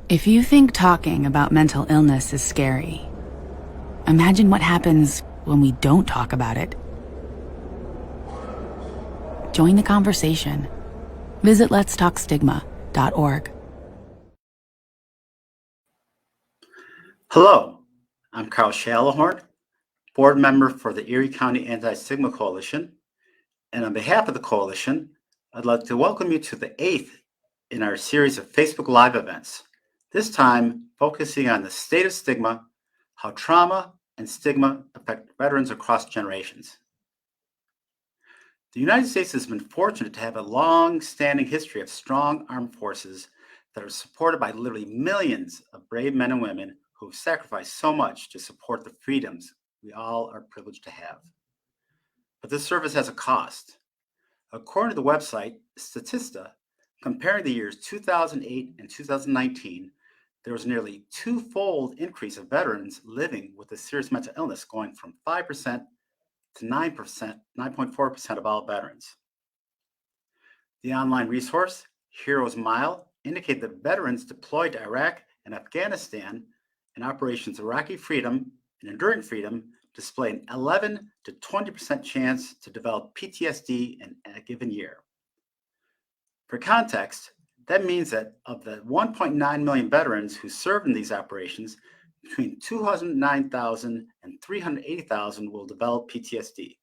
If you think talking about mental illness is scary, imagine what happens when we don't talk about it. Join the conversation. Visit letstalkstigma.org. Hello, I'm Karl Shallowhorn, board member for the Erie County Anti-Stigma Coalition. And on behalf of the coalition, I'd like to welcome you to the 8th in our series of Facebook Live events, this time focusing on the state of stigma, how trauma and stigma affect veterans across generations. The United States has been fortunate to have a long-standing history of strong armed forces that are supported by literally millions of brave men and women who have sacrificed so much to support the freedoms we all are privileged to have. But this service has a cost. According to the website Statista, comparing the years 2008 and 2019, there was nearly twofold increase of veterans living with a serious mental illness, going from 5% to 9.4% of all veterans. The online resource, Heroes Mile, indicated that veterans deployed to Iraq and Afghanistan in Operations Iraqi Freedom and Enduring Freedom display an 11 to 20% chance to develop PTSD in a given year. For context, that means that of the 1.9 million veterans who served in these operations, between 209,000 and 380,000 will develop PTSD.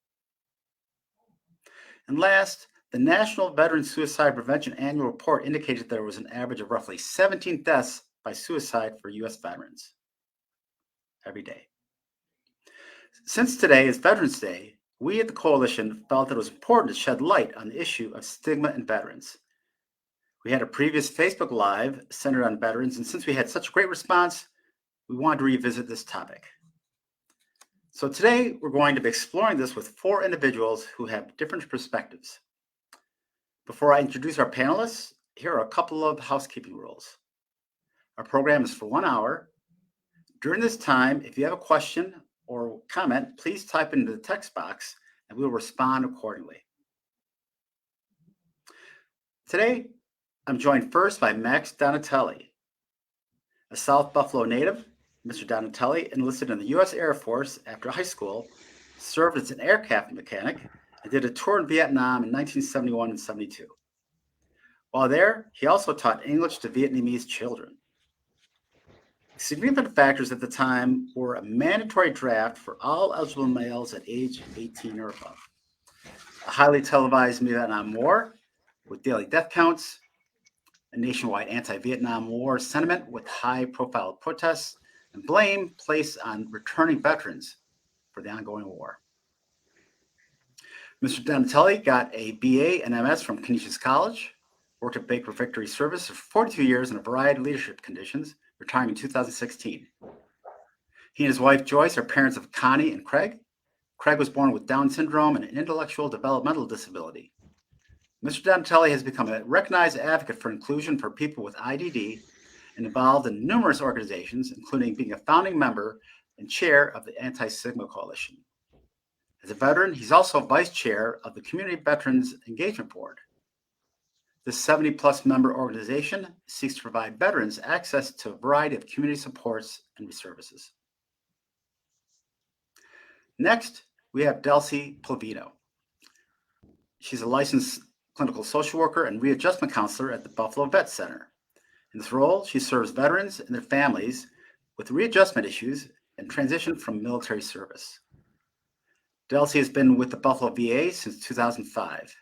And last, the National Veteran Suicide Prevention Annual Report indicated there was an average of roughly 17 deaths by suicide for U.S. veterans every day. Since today is Veterans Day, we at the Coalition felt that it was important to shed light on the issue of stigma in veterans. We had a previous Facebook Live centered on veterans, and since we had such a great response, we wanted to revisit this topic. So today, we're going to be exploring this with 4 individuals who have different perspectives. Before I introduce our panelists, here are a couple of housekeeping rules. Our program is for 1 hour. During this time, if you have a question or comment, please type into the text box and we will respond accordingly. Today, I'm joined first by Max Donatelli, a South Buffalo native. Mr. Donatelli enlisted in the U.S. Air Force after high school, served as an aircraft mechanic, and did a tour in Vietnam in 1971 and 72. While there, he also taught English to Vietnamese children. Significant factors at the time were a mandatory draft for all eligible males at age 18 or above, a highly televised Vietnam War with daily death counts, a nationwide anti-Vietnam War sentiment with high-profile protests, and blame placed on returning veterans for the ongoing war. Mr. Donatelli got a BA and MS from Canisius College, worked at Baker Victory Service for 42 years in a variety of leadership conditions, retiring in 2016. He and his wife Joyce are parents of Connie and Craig. Craig was born with Down syndrome and an intellectual developmental disability. Mr. Donatelli has become a recognized advocate for inclusion for people with IDD and involved in numerous organizations, including being a founding member and chair of the Anti-Stigma Coalition. As a veteran, he's also vice chair of the Community Veterans Engagement Board. This 70-plus member organization seeks to provide veterans access to a variety of community supports and services. Next, we have Delcey Pulvino. She's a licensed clinical social worker and readjustment counselor at the Buffalo Vet Center. In this role, she serves veterans and their families with readjustment issues and transition from military service. Delcey has been with the Buffalo VA since 2005.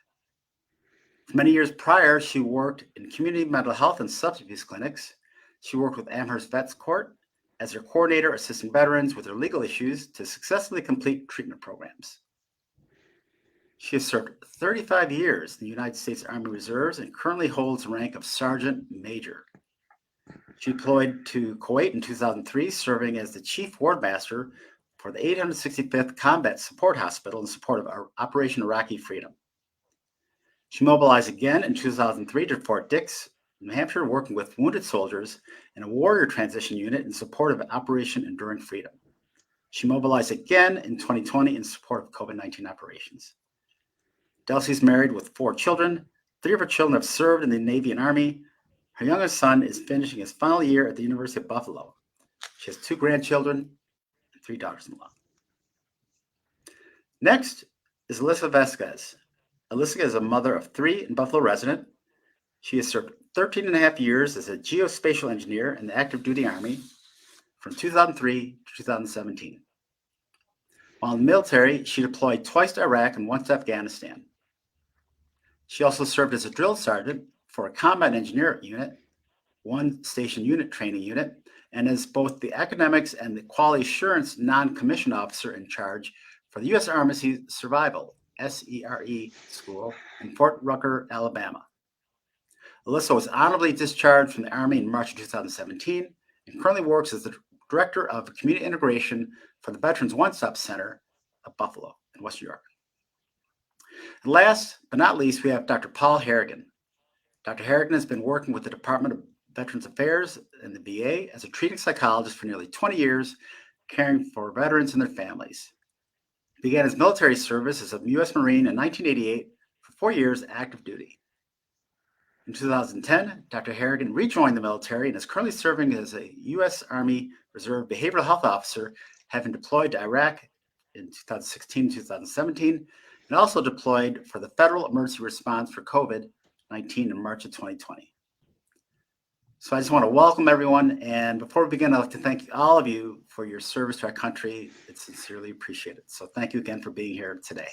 For many years prior, she worked in community mental health and substance abuse clinics. She worked with Amherst Vets Court as their coordinator, assisting veterans with their legal issues to successfully complete treatment programs. She has served 35 years in the United States Army Reserves and currently holds the rank of Sergeant Major. She deployed to Kuwait in 2003, serving as the Chief Wardmaster for the 865th Combat Support Hospital in support of our Operation Iraqi Freedom. She mobilized again in 2003 to Fort Dix, New Hampshire, working with wounded soldiers in a warrior transition unit in support of Operation Enduring Freedom. She mobilized again in 2020 in support of COVID-19 operations. Delcey's married with 4 children. 3 of her children have served in the Navy and Army. Her youngest son is finishing his final year at the University of Buffalo. She has 2 grandchildren and 3 daughters-in-law. Next is Alyssa Vasquez. Alyssa is a mother of 3 and Buffalo resident. She has served 13 and a half years as a geospatial engineer in the active duty Army from 2003 to 2017. While in the military, she deployed twice to Iraq and once to Afghanistan. She also served as a drill sergeant for a combat engineer unit, 1 station unit training unit, and as both the academics and the quality assurance non-commissioned officer in charge for the U.S. Army Survival, SERE, school in Fort Rucker, Alabama. Alyssa was honorably discharged from the Army in March of 2017 and currently works as the Director of Community Integration for the Veterans One-Stop Center of Buffalo in West New York. And last but not least, we have Dr. Paul Harrigan. Dr. Harrigan has been working with the Department of Veterans Affairs and the VA as a treating psychologist for nearly 20 years, caring for veterans and their families. He began his military service as a U.S. Marine in 1988 for 4 years active duty. In 2010, Dr. Harrigan rejoined the military and is currently serving as a U.S. Army Reserve Behavioral Health Officer, having deployed to Iraq in 2016-2017, and also deployed for the Federal Emergency Response for COVID-19 in March of 2020. So I just want to welcome everyone, and before we begin, I'd like to thank all of you for your service to our country. It's sincerely appreciated. So thank you again for being here today.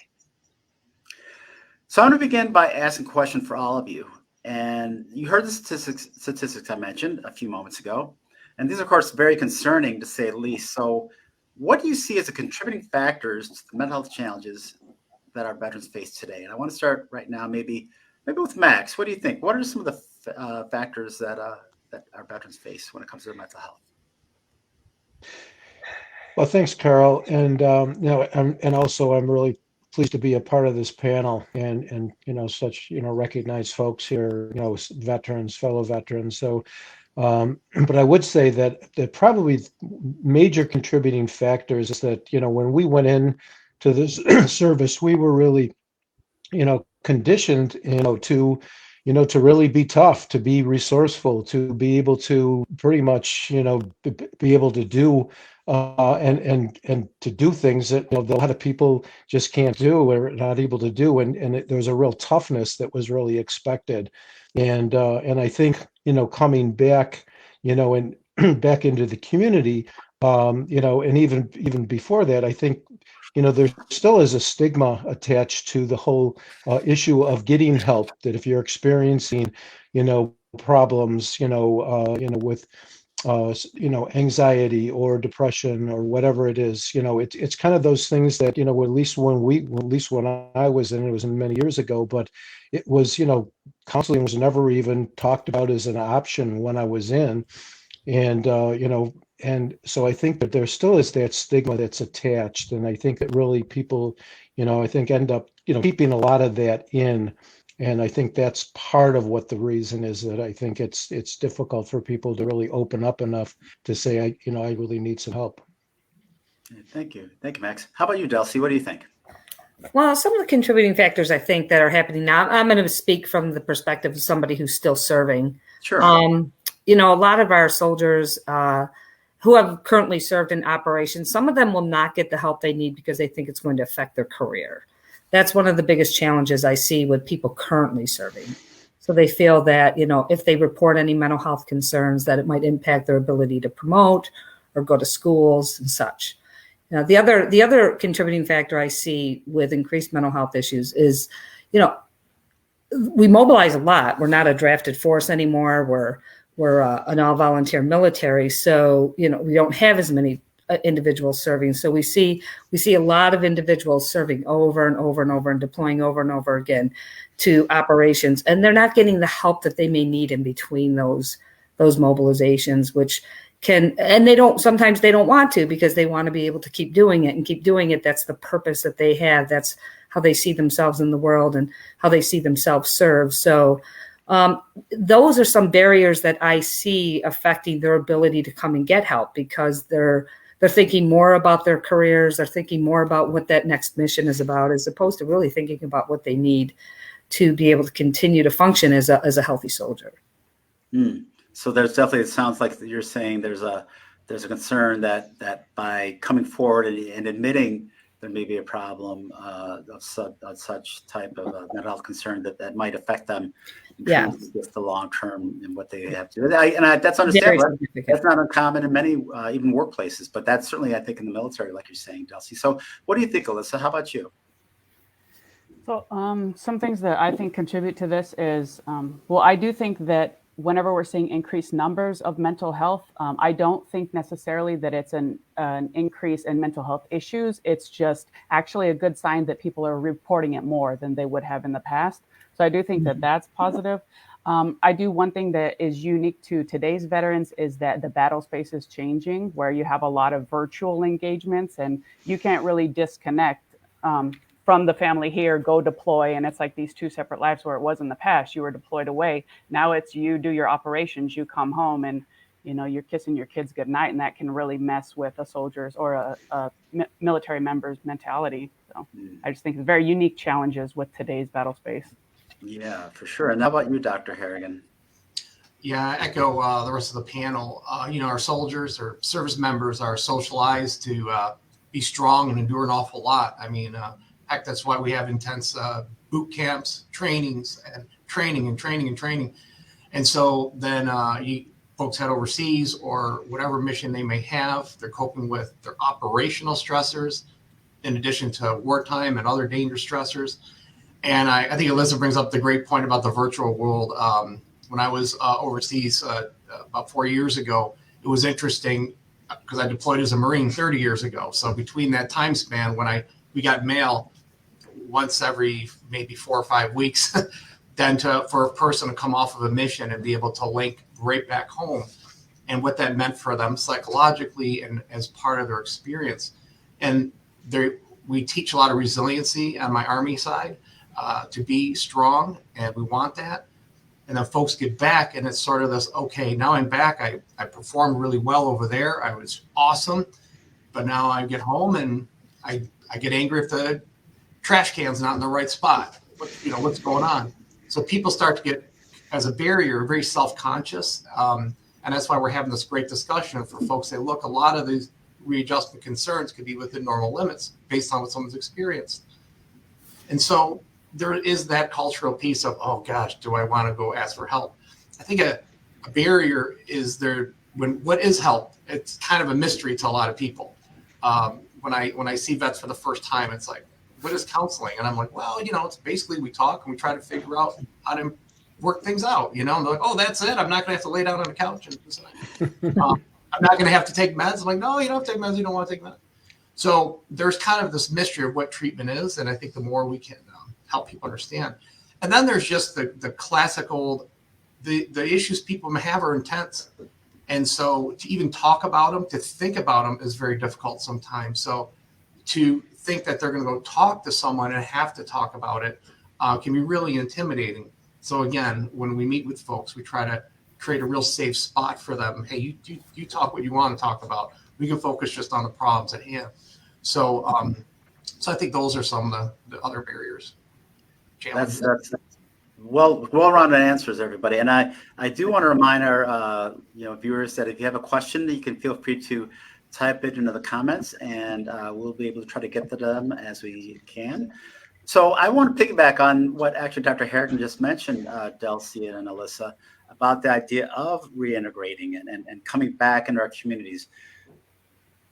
So I'm going to begin by asking a question for all of you. And you heard the statistics I mentioned a few moments ago. And these are, of course, very concerning to say the least. So what do you see as the contributing factors to the mental health challenges that our veterans face today? And I want to start right now, maybe with Max. What do you think? What are some of the factors that our veterans face when it comes to their mental health? Well, thanks, Karl. And, and also I'm really pleased to be a part of this panel and such, recognized folks here, veterans, fellow veterans. So, but I would say that probably major contributing factors is that, when we went in to this service, we were really, conditioned, to really be tough, to be resourceful, to be able to pretty much, be able to do and to do things that a lot of people just can't do or not able to do, and there was a real toughness that was really expected, and I think coming back and back into the community, and even before that, I think there still is a stigma attached to the whole issue of getting help. That if you're experiencing problems with anxiety or depression or whatever it is, it's kind of those things that, at least when I was in, it was many years ago, but it was, counseling was never even talked about as an option when I was in. And, and so I think that there still is that stigma that's attached. And I think that really people, I think end up, keeping a lot of that in. And I think that's part of what the reason is, that I think it's difficult for people to really open up enough to say, I really need some help. Thank you. Thank you, Max. How about you, Delcey? What do you think? Well, some of the contributing factors I think that are happening now, I'm going to speak from the perspective of somebody who's still serving. Sure. A lot of our soldiers who have currently served in operations, some of them will not get the help they need because they think it's going to affect their career. That's one of the biggest challenges I see with people currently serving. So they feel that, if they report any mental health concerns, that it might impact their ability to promote or go to schools and such. Now, the other contributing factor I see with increased mental health issues is, we mobilize a lot. We're not a drafted force anymore. We're an all-volunteer military. So, we don't have as many individuals serving. So we see a lot of individuals serving over and over and over and deploying over and over again to operations, and they're not getting the help that they may need in between those mobilizations, which sometimes they don't want to, because they want to be able to keep doing it. That's the purpose that they have. That's how they see themselves in the world and how they see themselves serve. So those are some barriers that I see affecting their ability to come and get help, because they're thinking more about their careers. They're thinking more about what that next mission is about, as opposed to really thinking about what they need to be able to continue to function as a healthy soldier. So there's definitely, it sounds like you're saying there's a concern that by coming forward and admitting there may be a problem of such type of mental health concern that might affect them in terms of just the long term and what they have to do. That's understandable. That's not uncommon in many even workplaces, but that's certainly, I think, in the military, like you're saying, Delcey. So what do you think, Alyssa? How about you? So some things that I think contribute to this is, well, I do think that whenever we're seeing increased numbers of mental health, I don't think necessarily that it's an increase in mental health issues. It's just actually a good sign that people are reporting it more than they would have in the past. So I do think that that's positive. One thing that is unique to today's veterans is that the battle space is changing, where you have a lot of virtual engagements and you can't really disconnect from the family here, go deploy. And it's like these two separate lives, where it was in the past, you were deployed away. Now it's you do your operations, you come home and, you're kissing your kids goodnight. And that can really mess with a soldier's or a military member's mentality. So I just think it's very unique challenges with today's battle space. Yeah, for sure. And how about you, Dr. Harrigan? Yeah, I echo the rest of the panel. Our soldiers or service members are socialized to be strong and endure an awful lot. I mean, heck, that's why we have intense boot camps, trainings, and training. And so then folks head overseas or whatever mission they may have. They're coping with their operational stressors in addition to wartime and other dangerous stressors. And I think Alyssa brings up the great point about the virtual world. When I was overseas about 4 years ago, it was interesting because I deployed as a Marine 30 years ago. So between that time span, when we got mail once every maybe 4 or 5 weeks, then for a person to come off of a mission and be able to link right back home, and what that meant for them psychologically and as part of their experience. And we teach a lot of resiliency on my Army side to be strong, and we want that. And then folks get back, and it's sort of this, okay, now I'm back. I performed really well over there. I was awesome. But now I get home and I get angry if the trash can's not in the right spot. What's going on? So people start to get, as a barrier, very self-conscious. And that's why we're having this great discussion for folks say, look, a lot of these readjustment concerns could be within normal limits based on what someone's experienced. And so there is that cultural piece of, oh gosh, do I want to go ask for help? I think a barrier is there what is help? It's kind of a mystery to a lot of people. When I see vets for the first time, it's like, what is counseling? And I'm like, well, it's basically we talk and we try to figure out how to work things out, and they're like, oh, that's it. I'm not going to have to lay down on the couch. And I'm not going to have to take meds. I'm like, no, you don't have to take meds. You don't want to take meds. So there's kind of this mystery of what treatment is. And I think the more we can help people understand. And then there's just the classical, the issues people may have are intense. And so to even talk about them, to think about them is very difficult sometimes. So to think that they're going to go talk to someone and have to talk about it can be really intimidating. So again, when we meet with folks, we try to create a real safe spot for them. Hey, you talk what you want to talk about. We can focus just on the problems at hand. So I think those are some of the other barriers. That's well-rounded answers, everybody. And I do want to remind our viewers that if you have a question, you can feel free to type it into the comments, and we'll be able to try to get to them as we can. So I want to piggyback on what actually Dr. Harrigan just mentioned, Delcey and Alyssa, about the idea of reintegrating and coming back into our communities.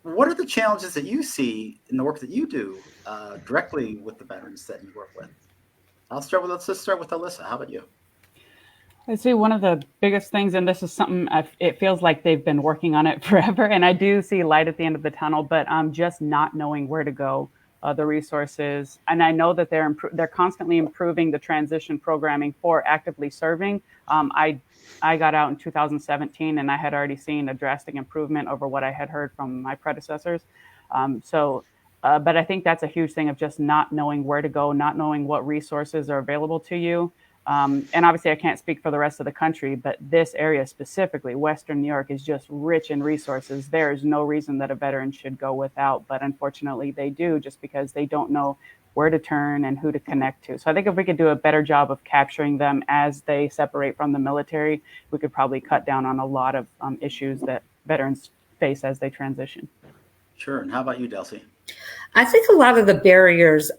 What are the challenges that you see in the work that you do directly with the veterans that you work with? Let's start with Alyssa. How about you? I'd say one of the biggest things, and this is something it feels like they've been working on it forever, and I do see light at the end of the tunnel, but just not knowing where to go, the resources. And I know that they're constantly improving the transition programming for actively serving. I got out in 2017, and I had already seen a drastic improvement over what I had heard from my predecessors. But I think that's a huge thing of just not knowing where to go, not knowing what resources are available to you. And obviously I can't speak for the rest of the country, but this area specifically, Western New York, is just rich in resources. There is no reason that a veteran should go without, but unfortunately they do, just because they don't know where to turn and who to connect to. So I think if we could do a better job of capturing them as they separate from the military, we could probably cut down on a lot of issues that veterans face as they transition. Sure. And how about you, Delcey? I think a lot of the barriers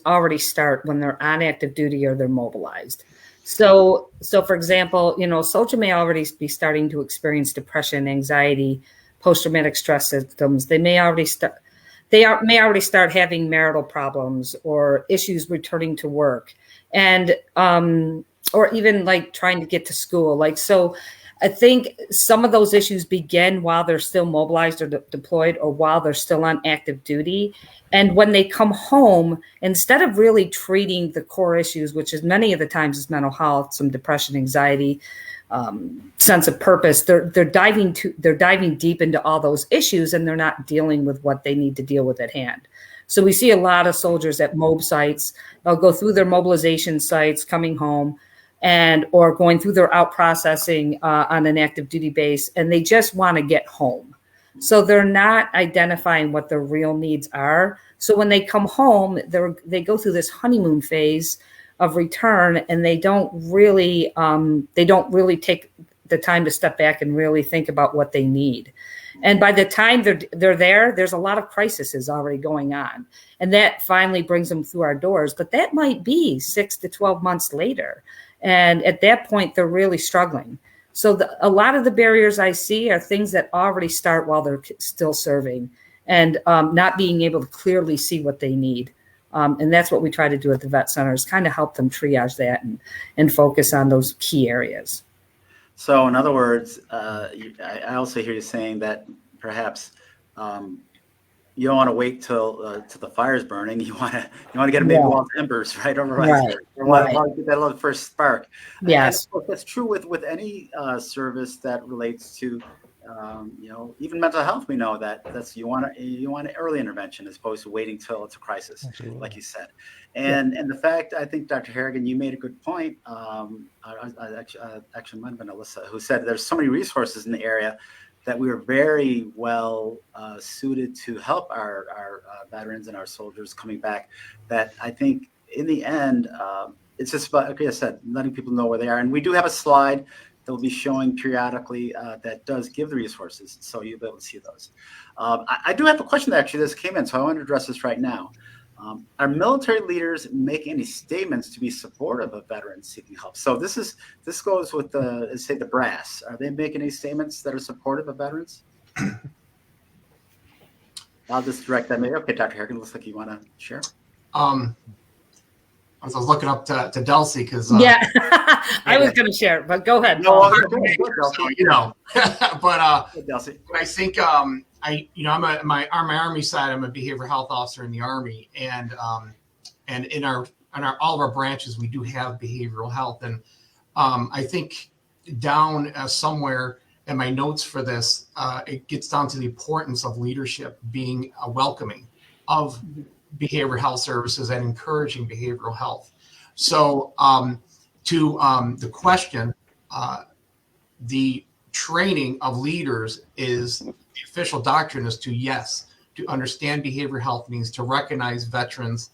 already start when they're on active duty or they're mobilized. So for example, a soldier may already be starting to experience depression, anxiety, post-traumatic stress symptoms. They may already start having marital problems or issues returning to work, and or even like trying to get to school. So I think some of those issues begin while they're still mobilized or deployed, or while they're still on active duty. And when they come home, instead of really treating the core issues, which is many of the times is mental health, some depression, anxiety, sense of purpose, they're diving deep into all those issues, and they're not dealing with what they need to deal with at hand. So we see a lot of soldiers at MOB sites. They'll go through their mobilization sites, coming home, or going through their out processing on an active duty base, and they just want to get home. So they're not identifying what their real needs are. So when they come home, they go through this honeymoon phase of return, and they don't really take the time to step back and really think about what they need. And by the time they're there, there's a lot of crises already going on, and that finally brings them through our doors. But that might be 6 to 12 months later. And at that point, they're really struggling. So a lot of the barriers I see are things that already start while they're still serving, and not being able to clearly see what they need. And that's what we try to do at the vet centers, kind of help them triage that and focus on those key areas. So in other words, I also hear you saying that perhaps you don't want to wait till the fire's burning. You want to get them maybe while the embers right over right. You want to get that little first spark. Yes, and that's true with any service that relates to even mental health. We know that's you want early intervention as opposed to waiting till it's a crisis. Absolutely. Like you said. And the fact, I think, Dr. Harrigan, you made a good point. Actually, might have been Alyssa who said there's so many resources in the area that we are very well suited to help our veterans and our soldiers coming back, that I think in the end, it's just about, like I said, letting people know where they are. And we do have a slide that will be showing periodically that does give the resources, so you'll be able to see those. I do have a question that actually this came in, so I want to address this right now. Are military leaders making any statements to be supportive of veterans seeking help? So this goes with the brass. Are they making any statements that are supportive of veterans? I'll just direct that. Maybe. Okay, Dr. Harrigan, looks like you want to share. I was looking up to Delcey because I was going to share, but go ahead. No, but Delcey. I think on my Army side, I'm a behavioral health officer in the Army, and in all of our branches we do have behavioral health, and I think down somewhere in my notes for this, it gets down to the importance of leadership being welcoming of behavioral health services and encouraging behavioral health. So to the question, the training of leaders is, the official doctrine is to understand behavioral health means to recognize veterans,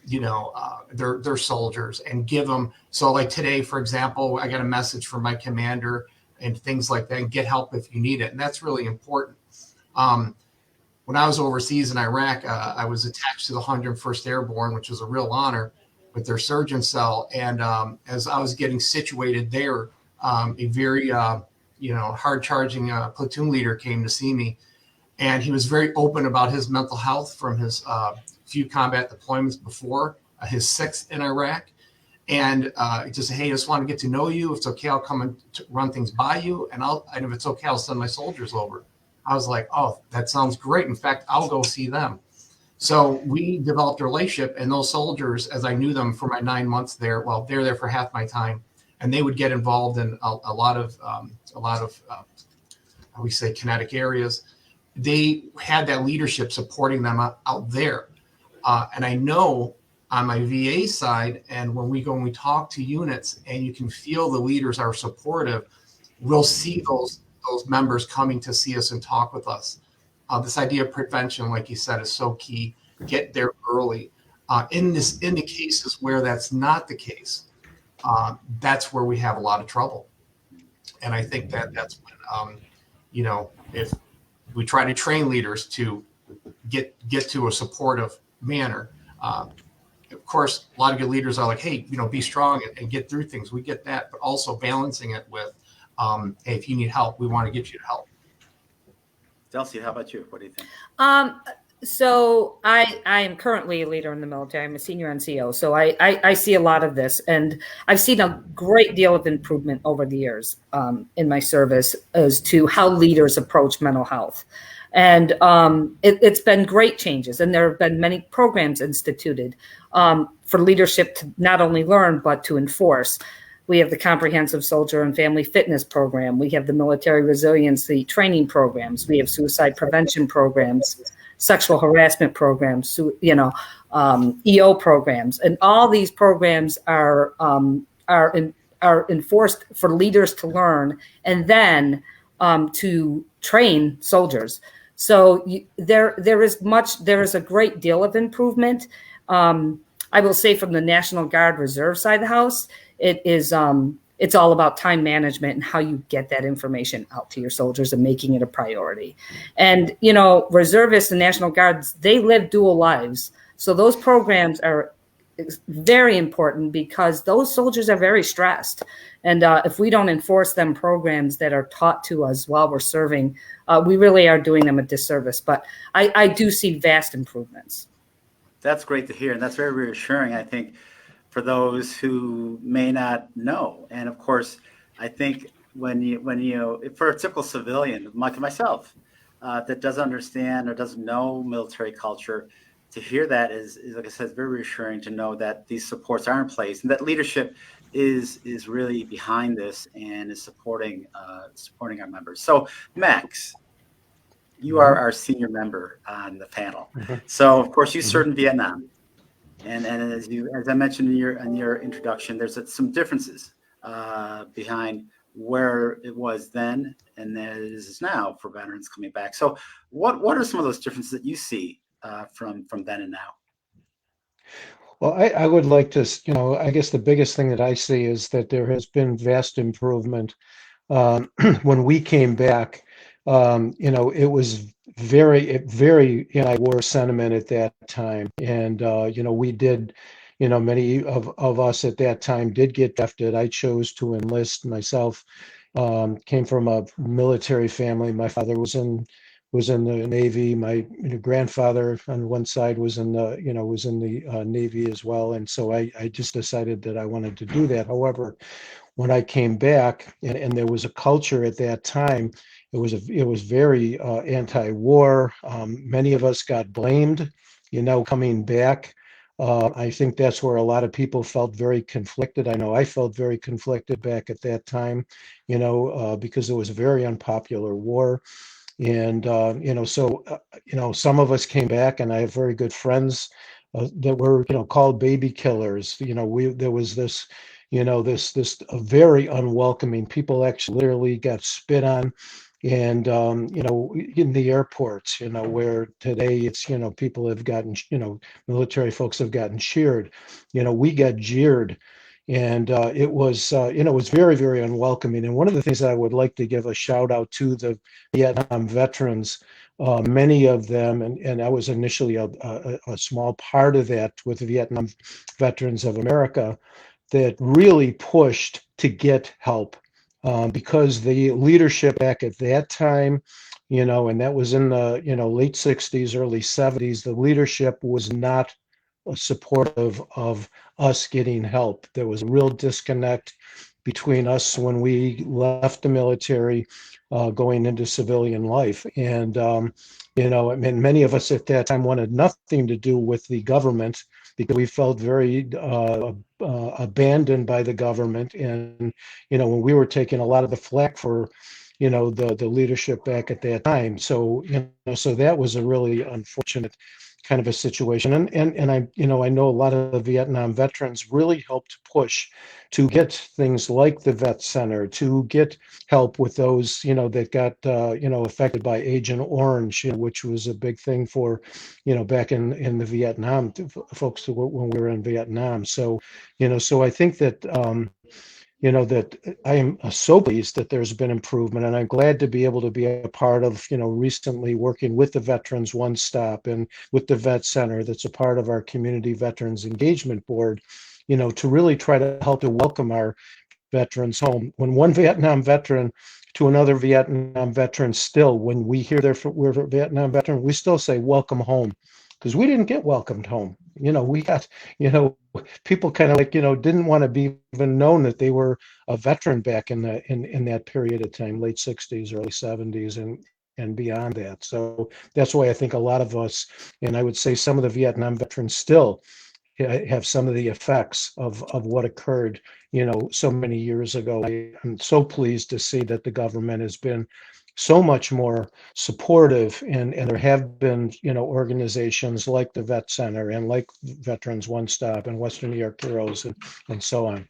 they're soldiers, and give them. So like today, for example, I got a message from my commander and things like that, and get help if you need it. And that's really important. When I was overseas in Iraq, I was attached to the 101st Airborne, which was a real honor, with their surgeon cell. And as I was getting situated there, a very hard-charging platoon leader came to see me, and he was very open about his mental health from his few combat deployments before, his 6th in Iraq. And he just said, "Hey, I just want to get to know you. If it's okay, I'll come and run things by you, and if it's okay, I'll send my soldiers over." I was like, "Oh, that sounds great. In fact, I'll go see them." So we developed a relationship, and those soldiers, as I knew them for my 9 months there, well, they're there for half my time, and they would get involved in a lot of how we say kinetic areas. They had that leadership supporting them out there, and I know on my VA side, and when we talk to units, and you can feel the leaders are supportive, we'll see those members coming to see us and talk with us. This idea of prevention, like you said, is so key. Get there early. In the cases where that's not the case, that's where we have a lot of trouble. And I think that's when, if we try to train leaders to get to a supportive manner. Of course, a lot of good leaders are like, hey, be strong and get through things. We get that, but also balancing it with, hey, if you need help, we want to get you to help. Delcey, how about you? What do you think? So I am currently a leader in the military. I'm a senior NCO. So I see a lot of this, and I've seen a great deal of improvement over the years in my service as to how leaders approach mental health. And it's been great changes, and there have been many programs instituted for leadership to not only learn, but to enforce. We have the Comprehensive Soldier and Family Fitness Program. We have the Military Resiliency Training Programs. We have suicide prevention programs, sexual harassment programs, EO programs. And all these programs are enforced for leaders to learn and then to train soldiers. So there is a great deal of improvement. I will say from the National Guard Reserve side of the house, it's all about time management and how you get that information out to your soldiers and making it a priority. And, reservists and National Guards, they live dual lives. So those programs are very important because those soldiers are very stressed. And if we don't enforce them programs that are taught to us while we're serving, we really are doing them a disservice. But I do see vast improvements. That's great to hear. And that's very reassuring, I think, for those who may not know. And of course, I think when you for a typical civilian like myself that doesn't understand or doesn't know military culture, to hear that is like I said, very reassuring to know that these supports are in place and that leadership is really behind this and is supporting our members. So Max, you are our senior member on the panel. So of course you served in Vietnam. And as I mentioned in your introduction, there's some differences behind where it was then and that it is now for veterans coming back. So what are some of those differences that you see from then and now? Well, I would like to, I guess the biggest thing that I see is that there has been vast improvement. When we came back, it was very anti-war sentiment at that time. And, we did, many of us at that time did get drafted. I chose to enlist myself, came from a military family. My father was in the Navy. My grandfather on one side was in the Navy as well. And so I just decided that I wanted to do that. However, when I came back and there was a culture at that time, it was very anti-war. Many of us got blamed, coming back. I think that's where a lot of people felt very conflicted. I know I felt very conflicted back at that time, because it was a very unpopular war. And, some of us came back, and I have very good friends that were, called baby killers. There was this, this very unwelcoming. People actually literally got spit on. And, in the airports, where today it's, people have gotten, military folks have gotten cheered, we got jeered. And it was very, very unwelcoming. And one of the things that I would like to give a shout out to the Vietnam veterans, many of them, and I was initially a small part of that with the Vietnam Veterans of America, that really pushed to get help. Because the leadership back at that time, and that was in the, late 60s, early 70s, the leadership was not supportive of us getting help. There was a real disconnect between us when we left the military, going into civilian life. And, many of us at that time wanted nothing to do with the government because we felt very abandoned by the government. And, when we were taking a lot of the flack for, the leadership back at that time. So, so that was a really unfortunate kind of a situation. And I, I know a lot of the Vietnam veterans really helped push to get things like the vet center, to get help with those, that got, affected by Agent Orange, which was a big thing for, back in the Vietnam folks when we were in Vietnam. So, so I think that, that I am so pleased that there's been improvement, and I'm glad to be able to be a part of, recently working with the Veterans One Stop and with the Vet Center that's a part of our Community Veterans Engagement Board, to really try to help to welcome our veterans home. When one Vietnam veteran to another Vietnam veteran, still, when we hear we're a Vietnam veteran, we still say, welcome home, because we didn't get welcomed home. We got, people kind of like, didn't want to be even known that they were a veteran back in that period of time, late 60s, early 70s, and beyond that. So that's why I think a lot of us, and I would say some of the Vietnam veterans still have some of the effects of what occurred, so many years ago. I'm so pleased to see that the government has been so much more supportive, and there have been, organizations like the Vet Center and like Veterans One Stop and Western New York Heroes and so on.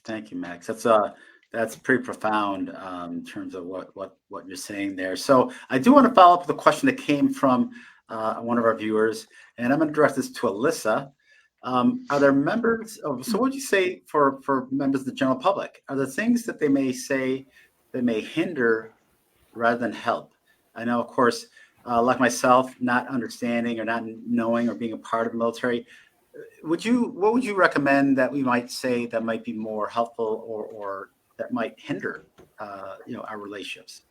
Thank you, Max. That's pretty profound in terms of what you're saying there. So I do want to follow up with a question that came from one of our viewers, and I'm going to direct this to Alyssa. Are there members of, so what would you say for members of the general public? Are there things that they may say that may hinder rather than help? I know, of course, like myself, not understanding or not knowing or being a part of the military, what would you recommend that we might say that might be more helpful or that might hinder, our relationships?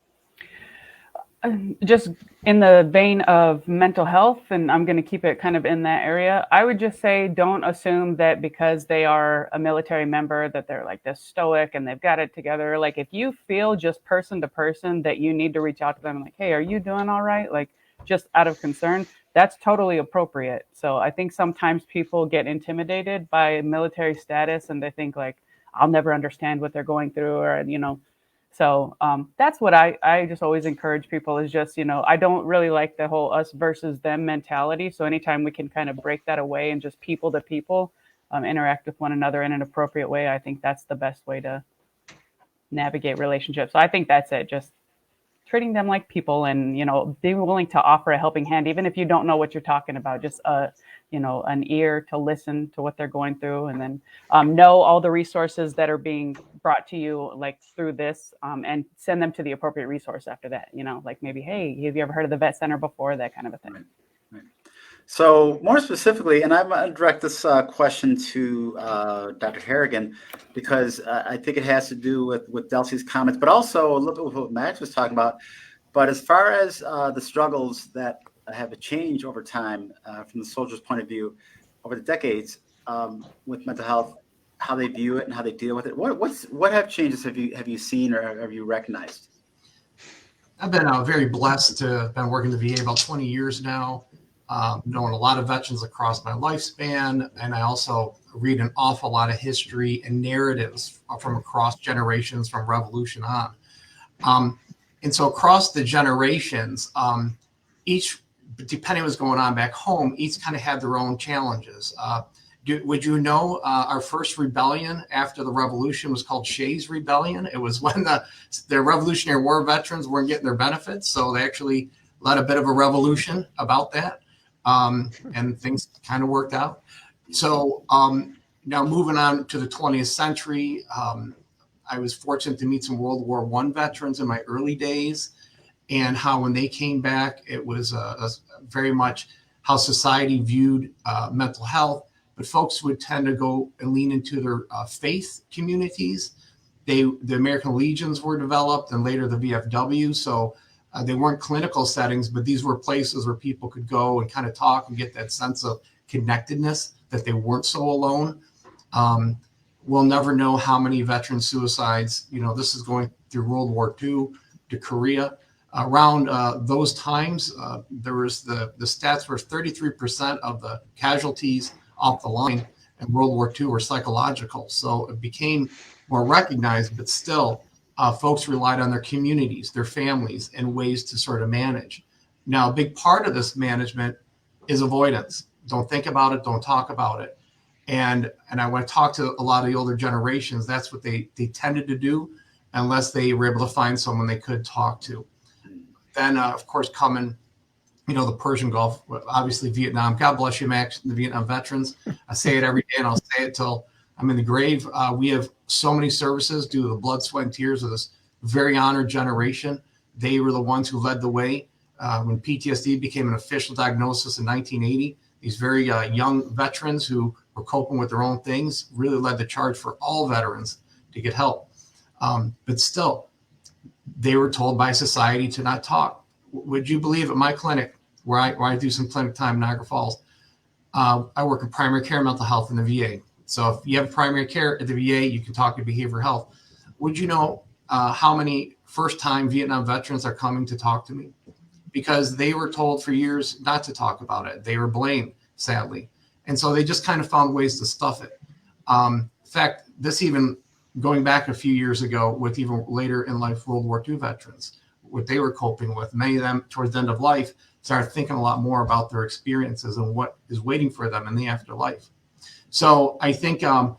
Just in the vein of mental health, and I'm going to keep it kind of in that area, I would just say don't assume that because they are a military member that they're like this stoic and they've got it together. Like if you feel just person to person that you need to reach out to them like, hey, are you doing all right? Like just out of concern, that's totally appropriate. So I think sometimes people get intimidated by military status and they think like, I'll never understand what they're going through, or, so that's what I just always encourage people is just, I don't really like the whole us versus them mentality. So anytime we can kind of break that away and just people to people interact with one another in an appropriate way, I think that's the best way to navigate relationships. So I think that's it. Just treating them like people and, being willing to offer a helping hand, even if you don't know what you're talking about, just, an ear to listen to what they're going through, and then know all the resources that are being brought to you, like through this, and send them to the appropriate resource after that, like maybe, hey, have you ever heard of the Vet Center before? That kind of a thing. Right. So more specifically, and I'm going to direct this question to Dr. Harrigan, because I think it has to do with Delcey's comments, but also a little bit with what Max was talking about. But as far as the struggles that have changed over time from the soldier's point of view over the decades with mental health, how they view it and how they deal with it, what have changes have you seen or have you recognized? I've been very blessed to have been working the VA about 20 years now. Knowing a lot of veterans across my lifespan, and I also read an awful lot of history and narratives from across generations from Revolution on. And so across the generations, each, depending on what's going on back home, each kind of had their own challenges. Would you know our first rebellion after the revolution was called Shays Rebellion? It was when the Revolutionary War veterans weren't getting their benefits, so they actually led a bit of a revolution about that. And things kind of worked out. So now moving on to the 20th century, I was fortunate to meet some World War I veterans in my early days, and how when they came back, it was very much how society viewed mental health. But folks would tend to go and lean into their faith communities. The American Legions were developed, and later the VFW. So they weren't clinical settings, but these were places where people could go and kind of talk and get that sense of connectedness, that they weren't so alone. We'll never know how many veteran suicides, this is going through World War II to Korea. Around those times, there was the stats were 33% of the casualties off the line in World War II were psychological. So it became more recognized, but still, folks relied on their communities, their families, and ways to sort of manage. Now, a big part of this management is avoidance. Don't think about it. Don't talk about it. And I want to talk to a lot of the older generations. That's what they tended to do unless they were able to find someone they could talk to. Then, of course, coming, the Persian Gulf, obviously Vietnam. God bless you, Max, the Vietnam veterans. I say it every day, and I'll say it till I'm in the grave. We have so many services due to the blood, sweat, and tears of this very honored generation. They were the ones who led the way when PTSD became an official diagnosis in 1980. These very young veterans who were coping with their own things really led the charge for all veterans to get help. But still, they were told by society to not talk. Would you believe at my clinic, where I do some clinic time in Niagara Falls, I work in primary care mental health in the VA. So if you have primary care at the VA, you can talk to behavioral health. Would you know how many first-time Vietnam veterans are coming to talk to me? Because they were told for years not to talk about it. They were blamed, sadly. And so they just kind of found ways to stuff it. In fact, this even going back a few years ago with even later in life World War II veterans, what they were coping with, many of them towards the end of life started thinking a lot more about their experiences and what is waiting for them in the afterlife. So I think when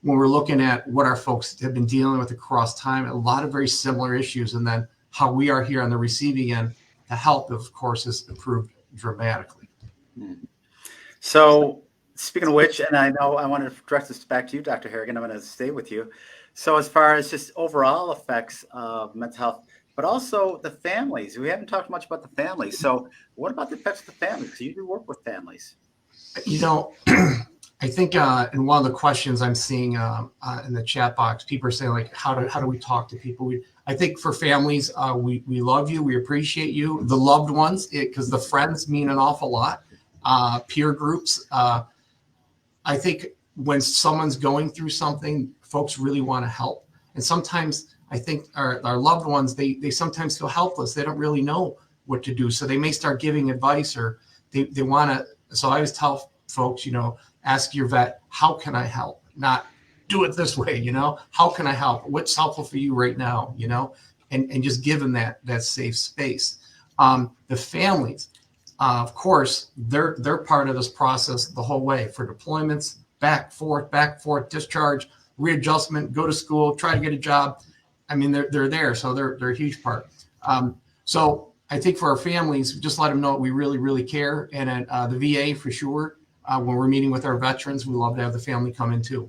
we're looking at what our folks have been dealing with across time, a lot of very similar issues, and then how we are here on the receiving end, the health, of course, has improved dramatically. So speaking of which, and I know I want to direct this back to you, Dr. Harrigan, I'm going to stay with you. So as far as just overall effects of mental health, but also the families, we haven't talked much about the families. So what about the effects of the families? Do you do work with families? I think in one of the questions I'm seeing in the chat box, people are saying, like, how do we talk to people? I think for families, we love you. We appreciate you. The loved ones, because the friends mean an awful lot. Peer groups. I think when someone's going through something, folks really want to help. And sometimes I think our loved ones, they sometimes feel helpless. They don't really know what to do. So they may start giving advice, or they want to. So I always tell folks, ask your vet, how can I help? Not do it this way, how can I help? What's helpful for you right now, and just give them that safe space. The families, of course, they're part of this process the whole way, for deployments, back, forth, discharge, readjustment, go to school, try to get a job. I mean, they're there. So they're a huge part. So I think for our families, just let them know we really, really care. And at the VA, for sure, when we're meeting with our veterans, we love to have the family come in too.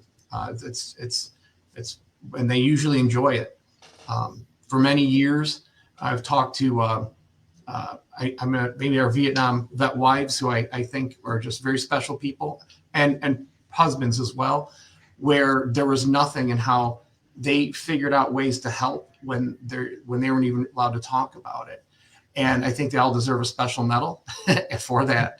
It's and they usually enjoy it. For many years, I've talked to maybe our Vietnam vet wives, who I think are just very special people, and husbands as well, where there was nothing in how they figured out ways to help when they weren't even allowed to talk about it. And I think they all deserve a special medal for that.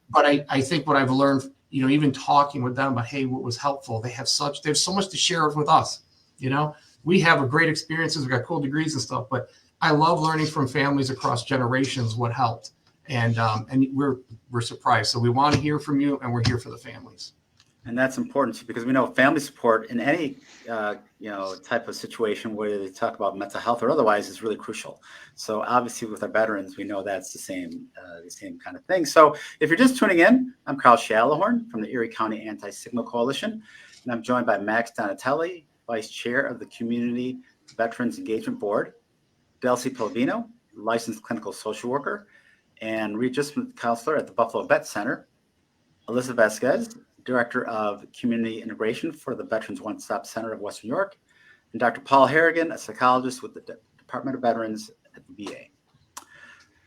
But I think what I've learned, even talking with them about, hey, what was helpful, they have so much to share with us. We have great experiences, we've got cool degrees and stuff, but I love learning from families across generations what helped. And we're surprised. So we want to hear from you, and we're here for the families. And that's important too, because we know family support in any type of situation where they talk about mental health or otherwise is really crucial. So obviously with our veterans, we know that's the same kind of thing. So if you're just tuning in, I'm Karl Shallowhorn from the Erie County Anti-Stigma Coalition, and I'm joined by Max Donatelli, Vice Chair of the Community Veterans Engagement Board, Delcey Pulvino, licensed clinical social worker and readjustment counselor at the Buffalo Vet Center, Alyssa Vasquez, Director of Community Integration for the Veterans One-Stop Center of Western New York, and Dr. Paul Harrigan, a psychologist with the Department of Veterans at the VA.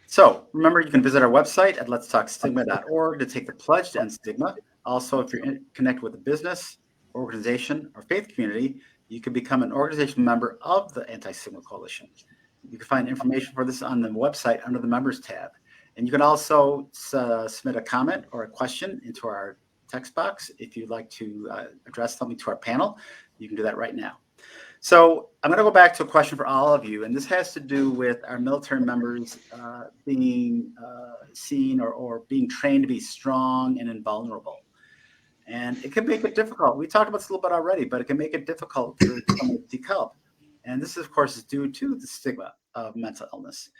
So remember, you can visit our website at letstalkstigma.org to take the pledge to end stigma. Also, if you're connected with a business, organization, or faith community, you can become an organizational member of the Anti-Stigma Coalition. You can find information for this on the website under the Members tab. And you can also submit a comment or a question into our text box if you'd like to address something to our panel. You can do that right now. So I'm going to go back to a question for all of you, and this has to do with our military members being seen or being trained to be strong and invulnerable. And it can make it difficult. We talked about this a little bit already, but it can make it difficult for someone to seek help. And this, of course, is due to the stigma of mental illness.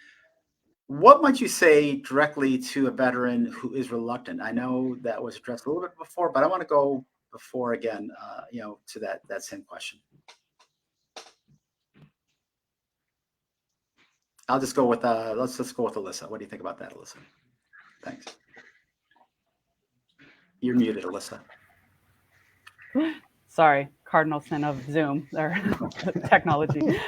What might you say directly to a veteran who is reluctant? I know that was addressed a little bit before, but I want to go before again, to that same question. I'll just go with let's go with Alyssa. What do you think about that, Alyssa? Thanks. You're muted, Alyssa. Sorry, cardinal sin of Zoom or technology.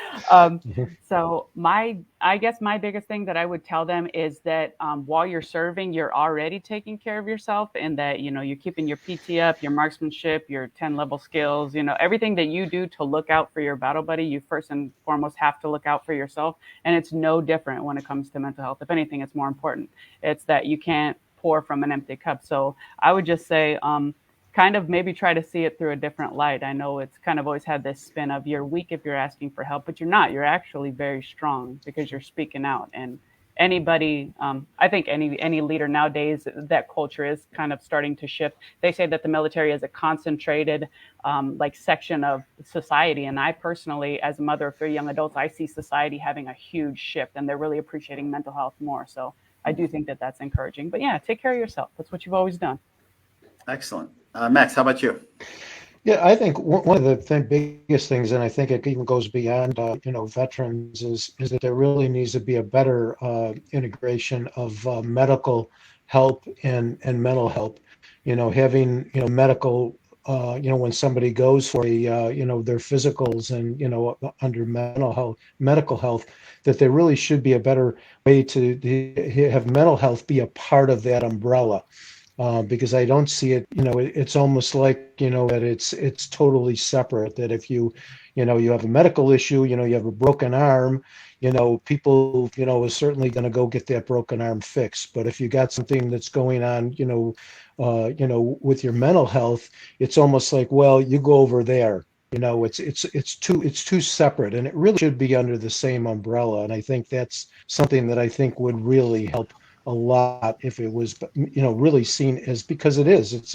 So I guess my biggest thing that I would tell them is that while you're serving, you're already taking care of yourself, and that, you're keeping your PT up, your marksmanship, your 10-level skills, everything that you do to look out for your battle buddy, you first and foremost have to look out for yourself. And it's no different when it comes to mental health. If anything, it's more important. It's that you can't pour from an empty cup. So I would just say, kind of maybe try to see it through a different light. I know it's kind of always had this spin of you're weak if you're asking for help, but you're not. You're actually very strong because you're speaking out. And anybody, I think any leader nowadays, that culture is kind of starting to shift. They say that the military is a concentrated section of society. And I personally, as a mother of 3 young adults, I see society having a huge shift, and they're really appreciating mental health more. So I do think that that's encouraging. But yeah, take care of yourself. That's what you've always done. Excellent. Max, how about you? Yeah, I think one of the biggest things, and I think it even goes beyond, veterans, is that there really needs to be a better integration of medical help and mental help. Having medical, when somebody goes for their physicals and under medical health, that there really should be a better way to have mental health be a part of that umbrella. Because I don't see it, it's almost like, that it's totally separate, that if you have a medical issue, you have a broken arm, people, is certainly going to go get that broken arm fixed. But if you got something that's going on, with your mental health, it's almost like, well, you go over there. It's too separate, and it really should be under the same umbrella. And I think that's something that I think would really help a lot if it was, really seen as, because it's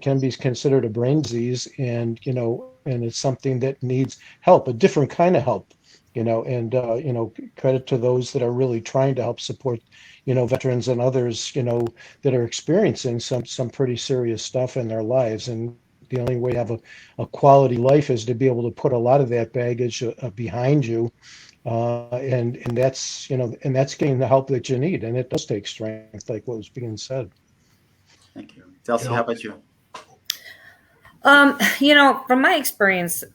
can be considered a brain disease, and and it's something that needs help, a different kind of help, and credit to those that are really trying to help support, veterans and others, that are experiencing some pretty serious stuff in their lives. And the only way to have a quality life is to be able to put a lot of that baggage behind you. And that's, and that's getting the help that you need. And it does take strength, like what was being said. Thank you. Delcey, how about you? From my experience,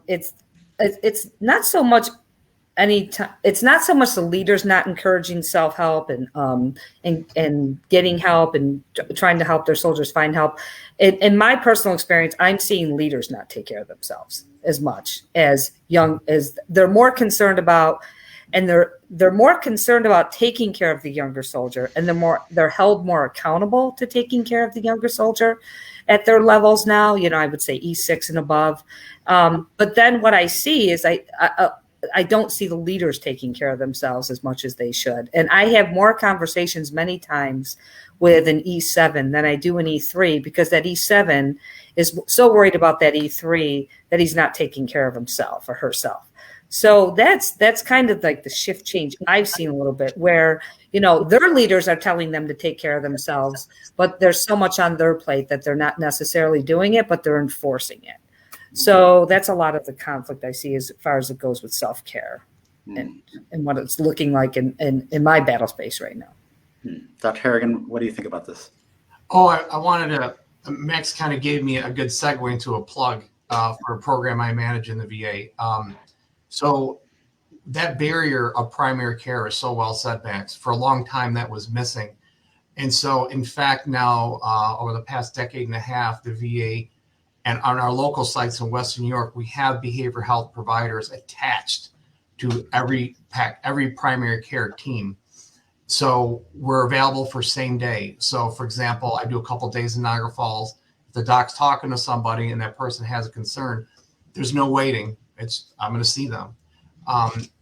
it's not so much it's not so much the leaders not encouraging self-help and getting help and trying to help their soldiers find help. In my personal experience, I'm seeing leaders not take care of themselves as much as they're more concerned about, and they're more concerned about taking care of the younger soldier, and they're held more accountable to taking care of the younger soldier at their levels now. I would say E6 and above. But then what I see is I don't see the leaders taking care of themselves as much as they should. And I have more conversations many times with an E7 than I do an E3, because that E7 is so worried about that E3 that he's not taking care of himself or herself. So that's kind of like the shift change I've seen a little bit, where, their leaders are telling them to take care of themselves, but there's so much on their plate that they're not necessarily doing it, but they're enforcing it. So that's a lot of the conflict I see as far as it goes with self-care and what it's looking like in my battle space right now. Dr. Harrigan, what do you think about this? Oh, I wanted to, Max kind of gave me a good segue into a plug for a program I manage in the VA. So that barrier of primary care is so well said, Max. For a long time, that was missing. And so, in fact, now over the past decade and a half, the VA and on our local sites in Western New York, we have behavioral health providers attached to every primary care team. So we're available for same day. So for example, I do a couple of days in Niagara Falls. If the doc's talking to somebody and that person has a concern, there's no waiting. I'm going to see them.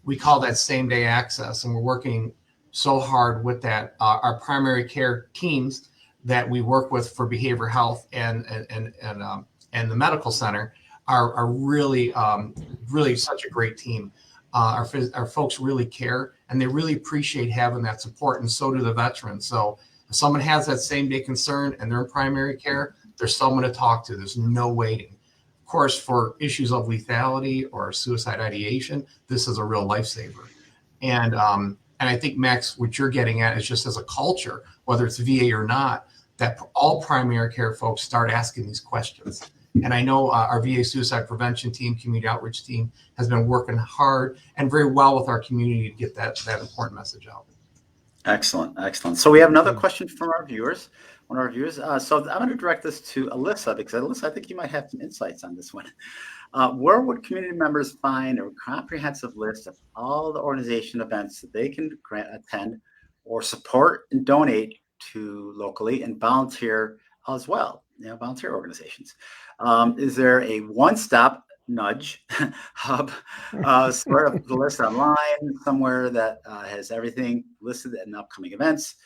We call that same day access, and we're working so hard with that. Our primary care teams that we work with for behavioral health and the medical center are really such a great team. Our folks really care, and they really appreciate having that support, and so do the veterans. So if someone has that same day concern and they're in primary care, there's someone to talk to. There's no waiting. Of course, for issues of lethality or suicide ideation, this is a real lifesaver. And I think, Max, what you're getting at is just as a culture, whether it's VA or not, that all primary care folks start asking these questions. And I know our VA suicide prevention team, community outreach team, has been working hard and very well with our community to get that important message out. Excellent, excellent. So we have another question from our viewers, one of our viewers. So I'm going to direct this to Alyssa, because Alyssa, I think you might have some insights on this one. Where would community members find a comprehensive list of all the organization events that they can attend or support and donate to locally and volunteer as well? Volunteer organizations. Is there a one-stop nudge hub sort of the list online somewhere that has everything listed in upcoming events?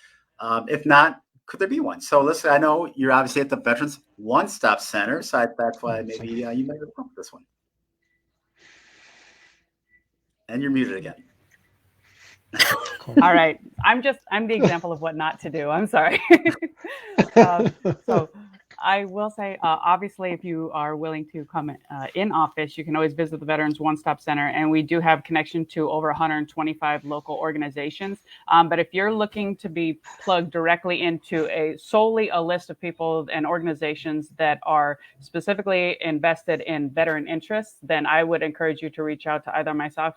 If not, could there be one? So listen, I know you're obviously at the Veterans One Stop Center, so that's why maybe you might have come with this one. And you're muted again. All right. I'm the example of what not to do. I'm sorry. So I will say, obviously, if you are willing to come in office, you can always visit the Veterans One Stop Center. And we do have connection to over 125 local organizations. But if you're looking to be plugged directly into solely a list of people and organizations that are specifically invested in veteran interests, then I would encourage you to reach out to either myself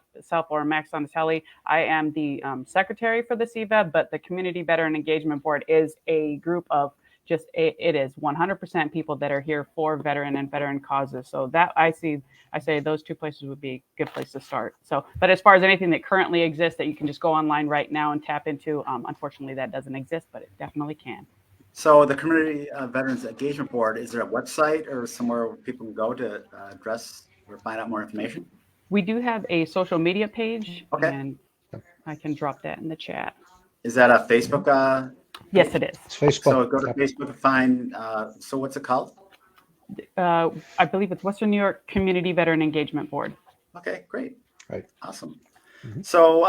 or Max Donatelli. I am the secretary for the CVEB, but the Community Veteran Engagement Board is a group of it is 100% people that are here for veteran and veteran causes. So that I say those two places would be a good place to start. So, but as far as anything that currently exists that you can just go online right now and tap into, unfortunately that doesn't exist, but it definitely can. So the Community Veterans Engagement Board, is there a website or somewhere where people can go to address or find out more information? We do have a social media page, okay, and I can drop that in the chat. Is that a Facebook? Yes, it is. It's Facebook. So go to Facebook and find, so what's it called? I believe it's Western New York Community Veteran Engagement Board. Okay, great. Right. Awesome. Mm-hmm. So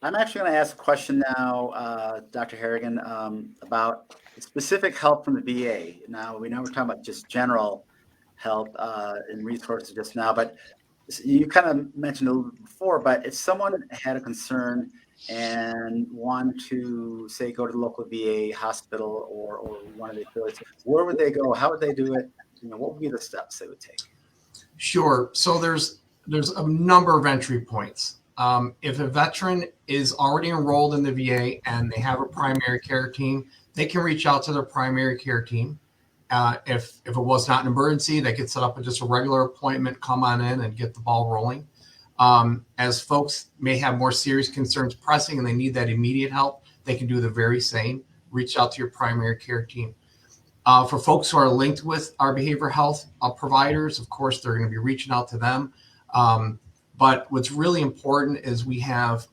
I'm actually going to ask a question now, Dr. Harrigan, about specific help from the VA. Now, we know we're talking about just general help and resources just now, but you kind of mentioned a little before, but if someone had a concern and want to, say, go to the local VA hospital or one of the affiliates, where would they go? How would they do it? What would be the steps they would take? Sure. So there's a number of entry points. If a veteran is already enrolled in the VA and they have a primary care team, they can reach out to their primary care team. If it was not an emergency, they could set up just a regular appointment, come on in and get the ball rolling. As folks may have more serious concerns pressing and they need that immediate help, they can do the very same. Reach out to your primary care team. For folks who are linked with our behavioral health providers, of course, they're going to be reaching out to them. But what's really important is we have,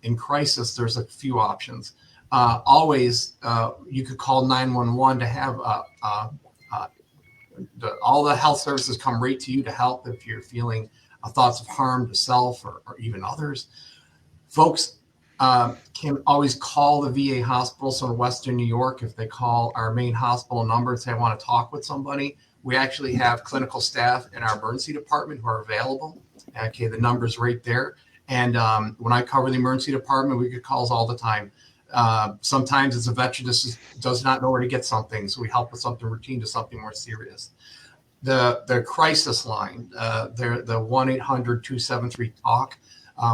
in crisis, there's a few options. Always, you could call 911 to have all the health services come right to you to help if you're feeling thoughts of harm to self or even others. Folks can always call the VA hospital. So in Western New York, if they call our main hospital number and say, I want to talk with somebody, we actually have clinical staff in our emergency department who are available. Okay, the number's right there. And when I cover the emergency department, we get calls all the time. Sometimes it's a veteran just does not know where to get something, so we help with something routine to something more serious. The crisis line, the 1-800-273-TALK,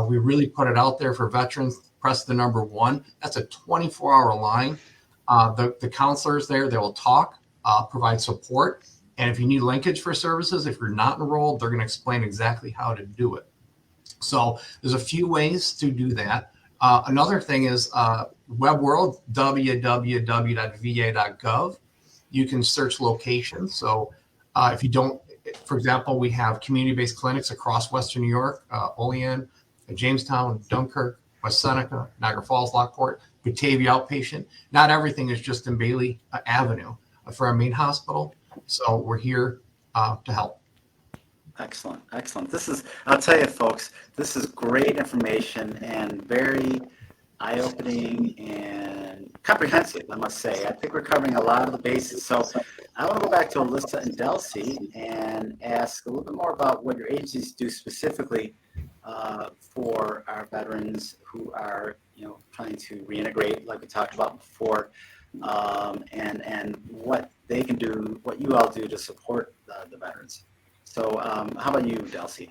we really put it out there for veterans. Press the number 1. That's a 24-hour line. The counselors there, they will talk, provide support, and if you need linkage for services, if you're not enrolled, they're going to explain exactly how to do it. So there's a few ways to do that. Another thing is web world, www.va.gov. You can search locations. So if you don't, for example, we have community-based clinics across Western New York, Olean, Jamestown, Dunkirk, West Seneca, Niagara Falls, Lockport, Batavia outpatient. Not everything is just in Bailey Avenue for our main hospital. So we're here to help. Excellent, excellent. I'll tell you, folks, this is great information and very eye-opening and comprehensive, I must say. I think we're covering a lot of the bases. So I want to go back to Alyssa and Delcey and ask a little bit more about what your agencies do specifically for our veterans who are, trying to reintegrate, like we talked about before, and what they can do, what you all do to support the veterans. So how about you, Delcey?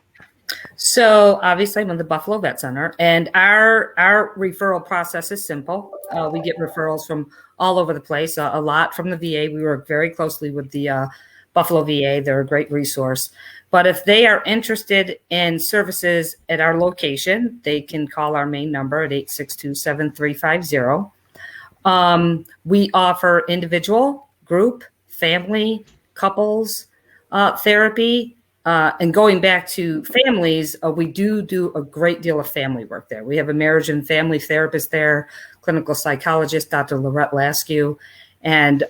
So obviously I'm in the Buffalo Vet Center, and our referral process is simple. We get referrals from all over the place, a lot from the VA. We work very closely with the Buffalo VA. They're a great resource. But if they are interested in services at our location, they can call our main number at 862-7350. We offer individual, group, family, couples therapy. And going back to families, we do a great deal of family work there. We have a marriage and family therapist there, clinical psychologist, Dr. Lorette Laskew, and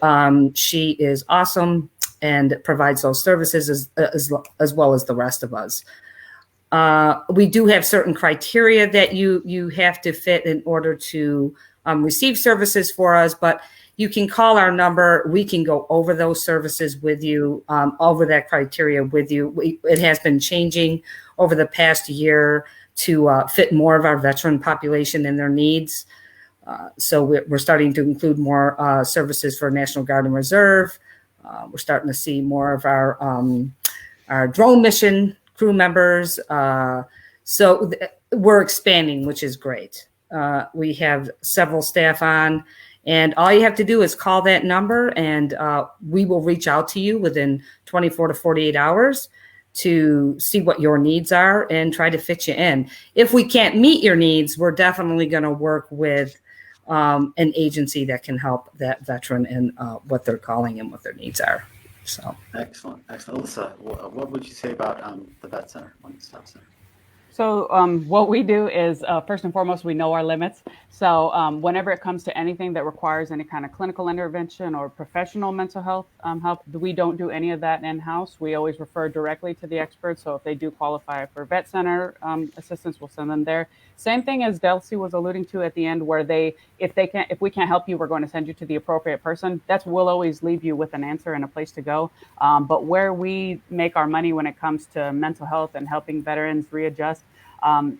she is awesome and provides those services as well as the rest of us. We do have certain criteria that you have to fit in order to receive services for us, but you can call our number. We can go over those services with you, over that criteria with you. It has been changing over the past year to fit more of our veteran population and their needs. So we're starting to include more services for National Guard and Reserve. We're starting to see more of our drone mission crew members. So we're expanding, which is great. We have several staff on. And all you have to do is call that number, and we will reach out to you within 24 to 48 hours to see what your needs are and try to fit you in. If we can't meet your needs, we're definitely going to work with an agency that can help that veteran in what they're calling and what their needs are. So excellent. Alyssa, what would you say about the Vet Center, One Stop Center? So what we do is, first and foremost, we know our limits. So whenever it comes to anything that requires any kind of clinical intervention or professional mental health help, we don't do any of that in-house. We always refer directly to the experts. So if they do qualify for vet center assistance, we'll send them there. Same thing as Delcey was alluding to at the end, where if we can't help you, we're going to send you to the appropriate person. We'll always leave you with an answer and a place to go. But where we make our money when it comes to mental health and helping veterans readjust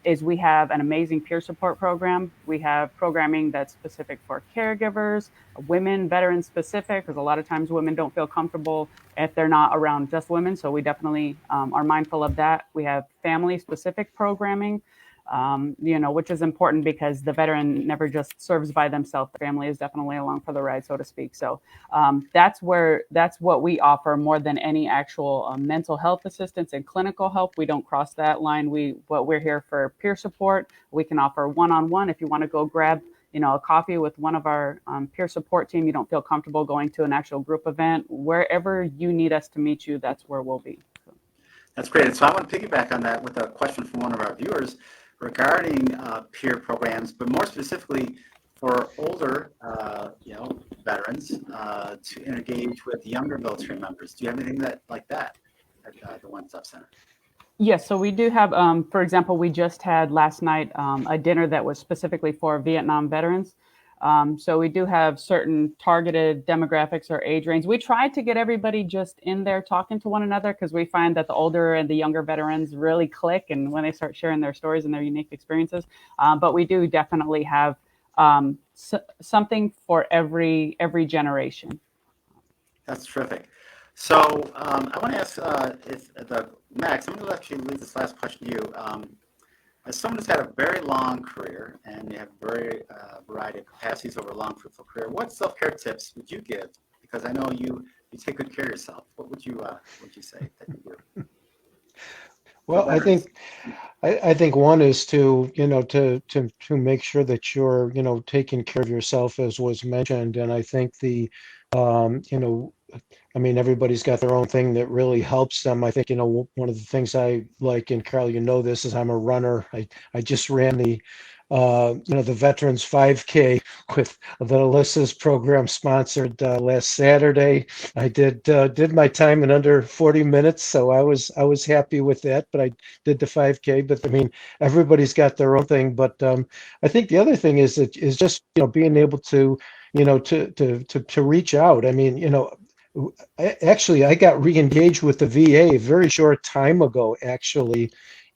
is we have an amazing peer support program. We have programming that's specific for caregivers, women, veterans specific, because a lot of times women don't feel comfortable if they're not around just women. So we definitely are mindful of that. We have family specific programming, which is important because the veteran never just serves by themselves. The family is definitely along for the ride, so to speak. So that's what we offer more than any actual mental health assistance and clinical help. We don't cross that line. We're here for peer support. We can offer one-on-one if you want to go grab a coffee with one of our peer support team. You don't feel comfortable going to an actual group event. Wherever you need us to meet you, that's where we'll be. So. That's great. So I want to piggyback on that with a question from one of our viewers regarding peer programs, but more specifically for older, veterans to engage with younger military members. Do you have anything like that at the One Stop Center? Yes, so we do have, for example, we just had last night a dinner that was specifically for Vietnam veterans. So we do have certain targeted demographics or age range. We try to get everybody just in there talking to one another because we find that the older and the younger veterans really click and when they start sharing their stories and their unique experiences. But we do definitely have something for every generation. That's terrific. So I want to ask Max, I'm going to actually leave this last question to you. As someone who's had a very long career and you have a very variety of capacities over a long, fruitful career, what self-care tips would you give? Because I know you take good care of yourself. What would you say that you do? Well, I think one is to make sure that you're taking care of yourself, as was mentioned, and I think everybody's got their own thing that really helps them. I think, one of the things I like, and Karl, this is I'm a runner. I just ran the the Veterans 5K with the Alyssa's program sponsored last Saturday. I did my time in under 40 minutes, so I was happy with that. But I did the 5K. But I mean, everybody's got their own thing. But I think the other thing is just being able to to reach out. I mean, actually, I got re-engaged with the VA a very short time ago, actually.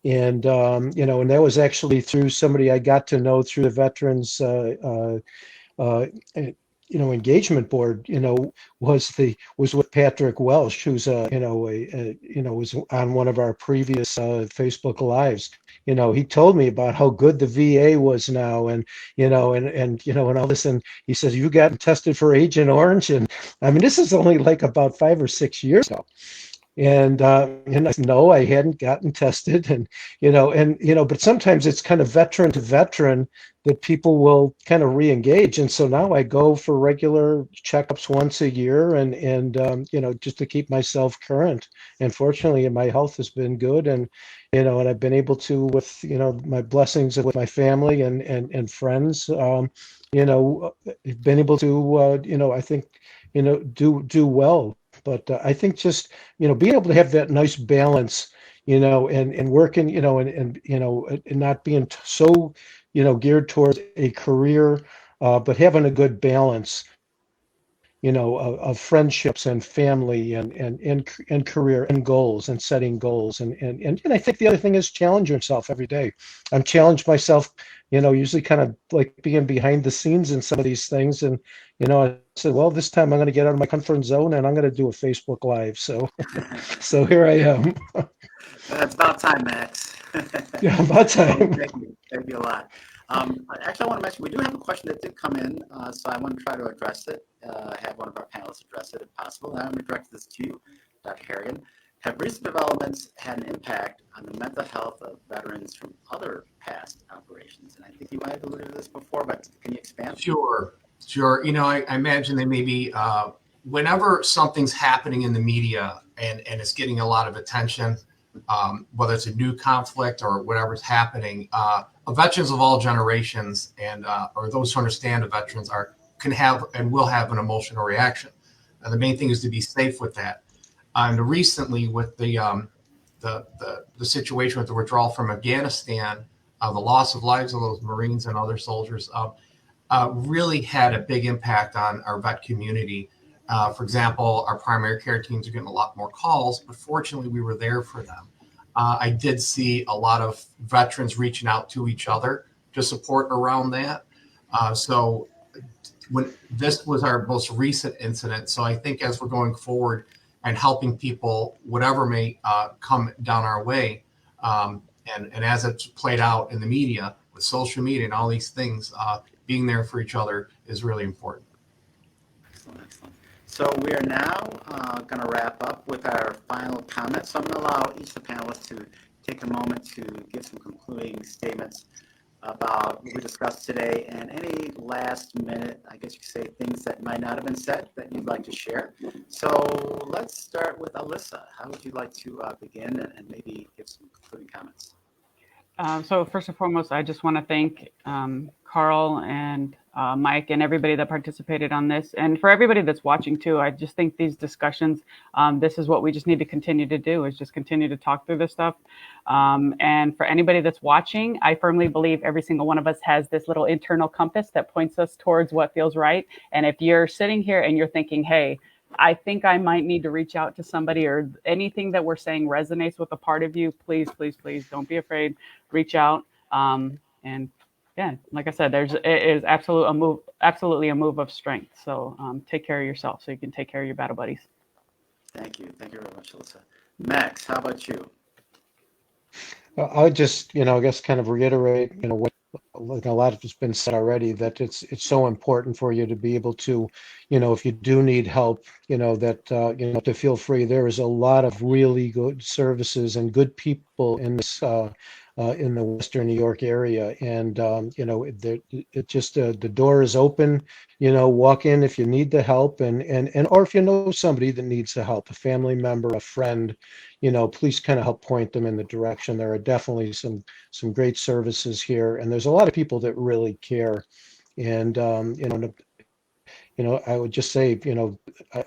And and that was actually through somebody I got to know through the Veterans uh, engagement board. Was with Patrick Welsh, who's was on one of our previous Facebook lives. He told me about how good the VA was now, and and all this, and he says, "You gotten tested for Agent Orange?" And I mean, this is only like about 5 or 6 years ago. And I said, no, I hadn't gotten tested, and but sometimes it's kind of veteran to veteran that people will kind of re-engage, and so now I go for regular checkups once a year, and just to keep myself current. And fortunately, my health has been good, and and I've been able to, with my blessings with my family and friends, been able to I think do well. But I think just being able to have that nice balance, and working, and not being so geared towards a career, but having a good balance, of friendships and family and career and goals and setting goals. And I think the other thing is challenge yourself every day. I'm challenged myself, usually kind of like being behind the scenes in some of these things. And, I said, well, this time I'm going to get out of my comfort zone and I'm going to do a Facebook Live. So, so here I am. It's about time, Max. Yeah, about time. Thank you a lot. Actually, I want to mention, we do have a question that did come in, so I want to try to address it, have one of our panelists address it if possible. And I'm going to direct this to you, Dr. Harrigan. Have recent developments had an impact on the mental health of veterans from other past operations? And I think you might have alluded to this before, but can you expand? Sure. I imagine they may be, whenever something's happening in the media and it's getting a lot of attention, whether it's a new conflict or whatever's happening, veterans of all generations and or those who understand the veterans can have and will have an emotional reaction. And the main thing is to be safe with that. And recently, with the situation with the withdrawal from Afghanistan, the loss of lives of those Marines and other soldiers really had a big impact on our vet community. For example, our primary care teams are getting a lot more calls, but fortunately, we were there for them. I did see a lot of veterans reaching out to each other to support around that. So when this was our most recent incident, so I think as we're going forward and helping people, whatever may come down our way, and as it's played out in the media with social media and all these things, being there for each other is really important. Excellent. So we are now going to wrap up with our final comments. So I'm going to allow each of the panelists to take a moment to give some concluding statements about what we discussed today and any last minute, I guess you could say, things that might not have been said that you'd like to share. So let's start with Alyssa. How would you like to begin and maybe give some concluding comments? So first and foremost, I just want to thank Karl and Mike and everybody that participated on this. And for everybody that's watching too, I just think these discussions, this is what we just need to continue to do, is just continue to talk through this stuff. And for anybody that's watching, I firmly believe every single one of us has this little internal compass that points us towards what feels right. And if you're sitting here and you're thinking, hey, I think I might need to reach out to somebody, or anything that we're saying resonates with a part of you, please, please, please don't be afraid. Reach out. And yeah, like I said, it is absolutely a move of strength. So take care of yourself so you can take care of your battle buddies. Thank you. Thank you very much, Alyssa. Max, how about you? I would just, I guess kind of reiterate, what a lot of has been said already, that it's so important for you to be able to, if you do need help, that, to feel free. There is a lot of really good services and good people in this in the Western New York area. And, it just, the door is open, walk in if you need the help and or if you know somebody that needs the help, a family member, a friend, please kind of help point them in the direction. There are definitely some great services here, and there's a lot of people that really care. And, I would just say,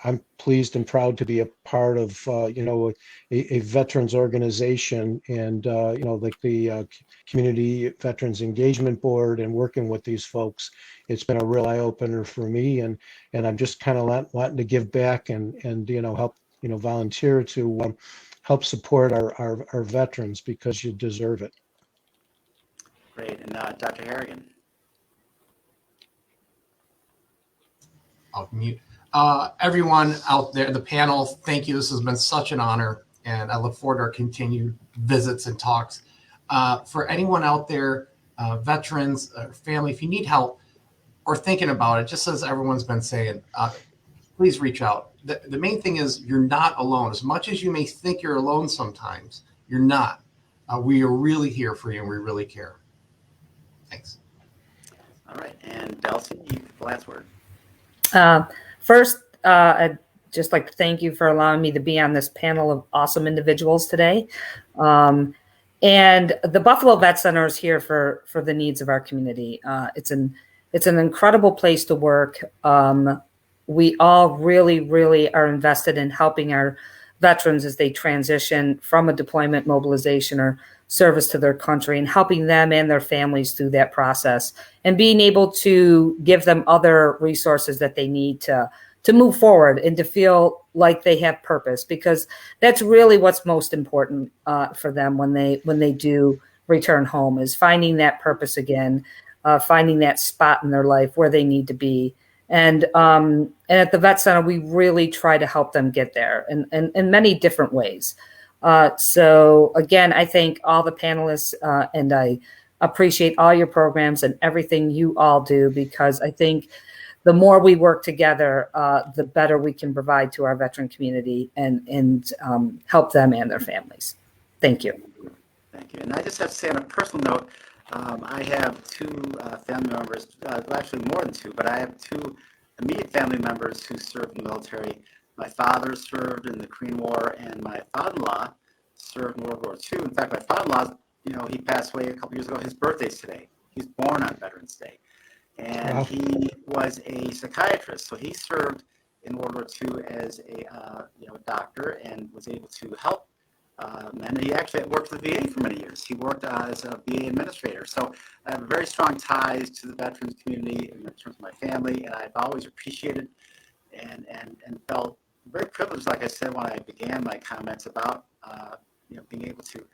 I'm pleased and proud to be a part of, a veterans organization and, like the Community Veterans Engagement Board and working with these folks. It's been a real eye opener for me, and I'm just kind of wanting to give back and help, volunteer to help support our veterans because you deserve it. Great. And Dr. Harrigan. I'll mute. Everyone out there, the panel, thank you. This has been such an honor, and I look forward to our continued visits and talks. For anyone out there, veterans, family, if you need help or thinking about it, just as everyone's been saying, please reach out. The main thing is you're not alone. As much as you may think you're alone sometimes, you're not. We are really here for you, and we really care. Thanks. All right. And Delcey, you get the last word. First, I'd just like to thank you for allowing me to be on this panel of awesome individuals today. And the Buffalo Vet Center is here for the needs of our community. It's an incredible place to work. We all really, really are invested in helping our veterans as they transition from a deployment, mobilization, or service to their country, and helping them and their families through that process, and being able to give them other resources that they need to move forward and to feel like they have purpose, because that's really what's most important for them when they do return home, is finding that purpose again, finding that spot in their life where they need to be. And at the Vet Center, we really try to help them get there in many different ways. So again, I thank all the panelists, and I appreciate all your programs and everything you all do, because I think the more we work together, the better we can provide to our veteran community and help them and their families. Thank you. Thank you. And I just have to say on a personal note, I have two family members, actually more than two, but I have two immediate family members who served in the military. My father served in the Korean War, and my father-in-law served in World War II. In fact, my father-in-law, he passed away a couple years ago. His birthday's today. He's born on Veterans Day. And wow. He was a psychiatrist, so he served in World War II as a doctor and was able to help. And he actually worked for the VA for many years. He worked as a VA administrator. So I have very strong ties to the veterans community in terms of my family, and I've always appreciated and felt very privileged, like I said when I began my comments about being able to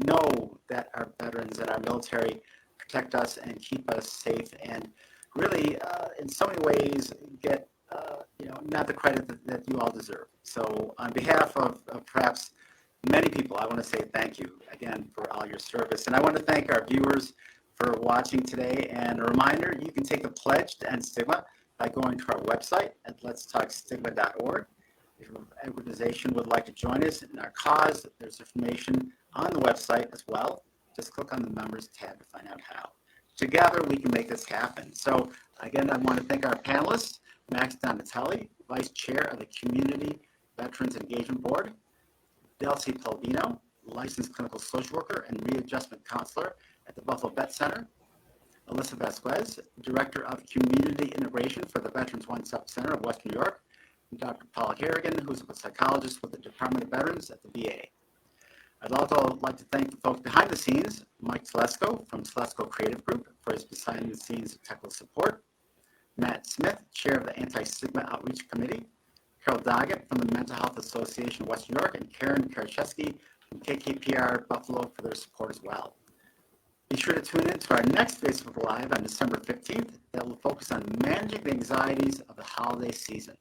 know that our veterans and our military protect us and keep us safe, and really, in so many ways, get not the credit that you all deserve. So on behalf of perhaps many people, I want to say thank you again for all your service. And I want to thank our viewers for watching today. And a reminder, you can take the pledge to end stigma by going to our website at letstalkstigma.org. If your organization would like to join us in our cause, there's information on the website as well. Just click on the members tab to find out how. Together, we can make this happen. So again, I want to thank our panelists, Max Donatelli, Vice Chair of the Community Veterans Engagement Board, Delcey Pulvino, licensed clinical social worker and readjustment counselor at the Buffalo Vet Center, Alyssa Vasquez, Director of Community Integration for the Veterans One-Stop Center of Western New York, and Dr. Paul Harrigan, who's a psychologist with the Department of Veterans at the VA. I'd also like to thank the folks behind the scenes, Mike Telesco from Telesco Creative Group for his behind-the-scenes technical support, Matt Smith, Chair of the Anti-Stigma Outreach Committee, Carol Doggett from the Mental Health Association of Western New York, and Karen Karaszewski from KKPR Buffalo for their support as well. Be sure to tune in to our next Facebook Live on December 15th that will focus on managing the anxieties of the holiday season.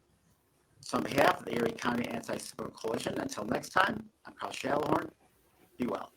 So on behalf of the Erie County Anti-Stigma Coalition, until next time, I'm Karl Shallowhorn. Be well.